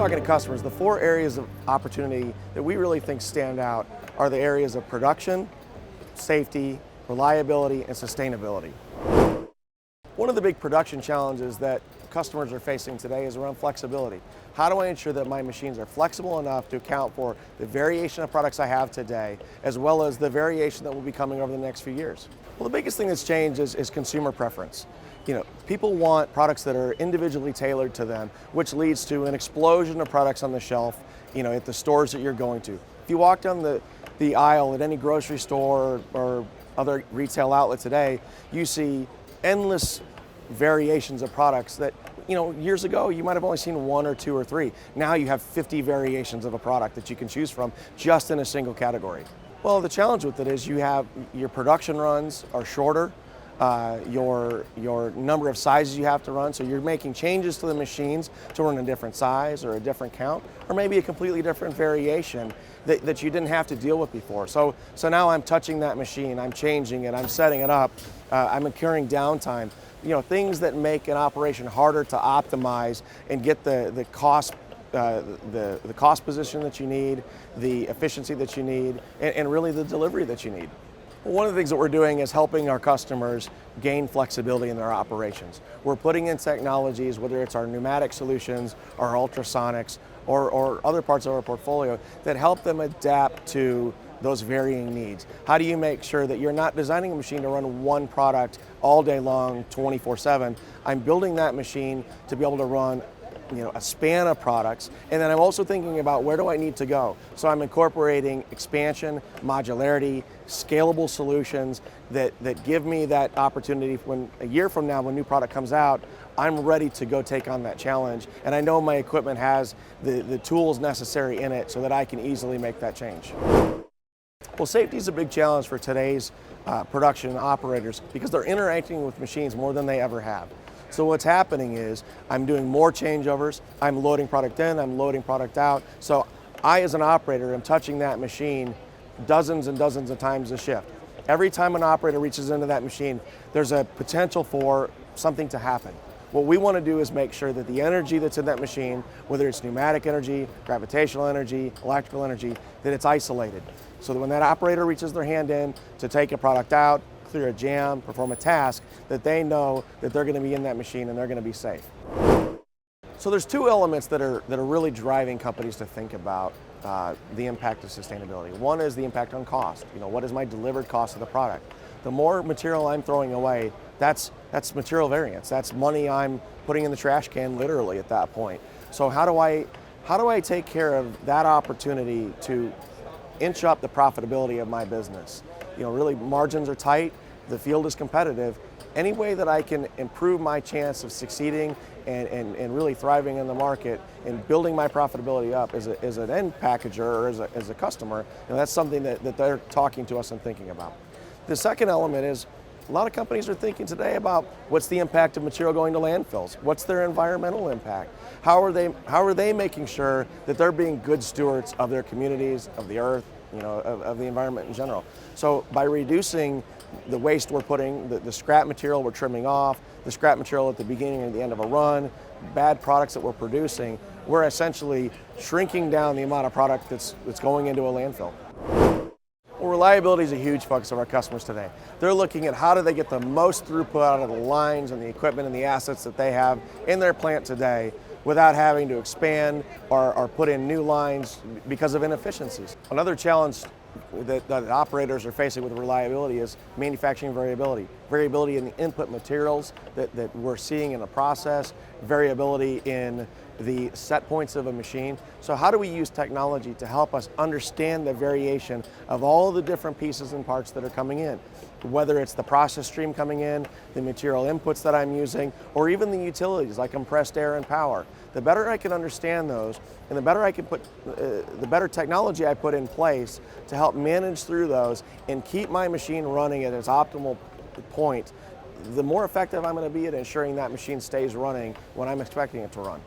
talking to customers, the four areas of opportunity that we really think stand out are the areas of production, safety, reliability, and sustainability. One of the big production challenges that customers are facing today is around flexibility. How do I ensure that my machines are flexible enough to account for the variation of products I have today, as well as the variation that will be coming over the next few years? Well, the biggest thing that's changed is consumer preference. People want products that are individually tailored to them, which leads to an explosion of products on the shelf, at the stores that you're going to. If you walk down the aisle at any grocery store or other retail outlet today, you see endless variations of products that, years ago you might have only seen one or two or three. Now you have 50 variations of a product that you can choose from just in a single category. Well, the challenge with it is your production runs are shorter, your number of sizes you have to run, so you're making changes to the machines to run a different size or a different count, or maybe a completely different variation that you didn't have to deal with before. So now I'm touching that machine, I'm changing it, I'm setting it up, I'm incurring downtime. Things that make an operation harder to optimize and get the cost position that you need, the efficiency that you need, and really the delivery that you need. One of the things that we're doing is helping our customers gain flexibility in their operations. We're putting in technologies, whether it's our pneumatic solutions, our ultrasonics, or other parts of our portfolio that help them adapt to those varying needs. How do you make sure that you're not designing a machine to run one product all day long, 24/7? I'm building that machine to be able to run a span of products, and then I'm also thinking about where do I need to go. So I'm incorporating expansion, modularity, scalable solutions that give me that opportunity when a year from now when new product comes out, I'm ready to go take on that challenge, and I know my equipment has the tools necessary in it so that I can easily make that change. Well, safety is a big challenge for today's production operators because they're interacting with machines more than they ever have. So what's happening is I'm doing more changeovers, I'm loading product in, I'm loading product out. So I, as an operator, am touching that machine dozens and dozens of times a shift. Every time an operator reaches into that machine, there's a potential for something to happen. What we want to do is make sure that the energy that's in that machine, whether it's pneumatic energy, gravitational energy, electrical energy, that it's isolated. So that when that operator reaches their hand in to take a product out, clear a jam, perform a task, that they know that they're going to be in that machine and they're going to be safe. So there's two elements that are really driving companies to think about the impact of sustainability. One is the impact on cost. What is my delivered cost of the product? The more material I'm throwing away, that's material variance. That's money I'm putting in the trash can literally at that point. So how do I take care of that opportunity to inch up the profitability of my business? Really margins are tight, the field is competitive. Any way that I can improve my chance of succeeding and really thriving in the market and building my profitability up as an end packager or as a customer, that's something that they're talking to us and thinking about. The second element is a lot of companies are thinking today about what's the impact of material going to landfills? What's their environmental impact? How are they making sure that they're being good stewards of their communities, of the earth, of the environment in general? So by reducing the waste we're putting, the scrap material we're trimming off, the scrap material at the beginning and the end of a run, bad products that we're producing, we're essentially shrinking down the amount of product that's going into a landfill. Well, reliability is a huge focus of our customers today. They're looking at how do they get the most throughput out of the lines and the equipment and the assets that they have in their plant today without having to expand or put in new lines because of inefficiencies. Another challenge that operators are facing with reliability is manufacturing variability. Variability in the input materials that we're seeing in the process, variability in the set points of a machine. So how do we use technology to help us understand the variation of all the different pieces and parts that are coming in? Whether it's the process stream coming in, the material inputs that I'm using, or even the utilities like compressed air and power. The better I can understand those, and the better I can put, the better technology I put in place to help manage through those and keep my machine running at its optimal point, the more effective I'm going to be at ensuring that machine stays running when I'm expecting it to run.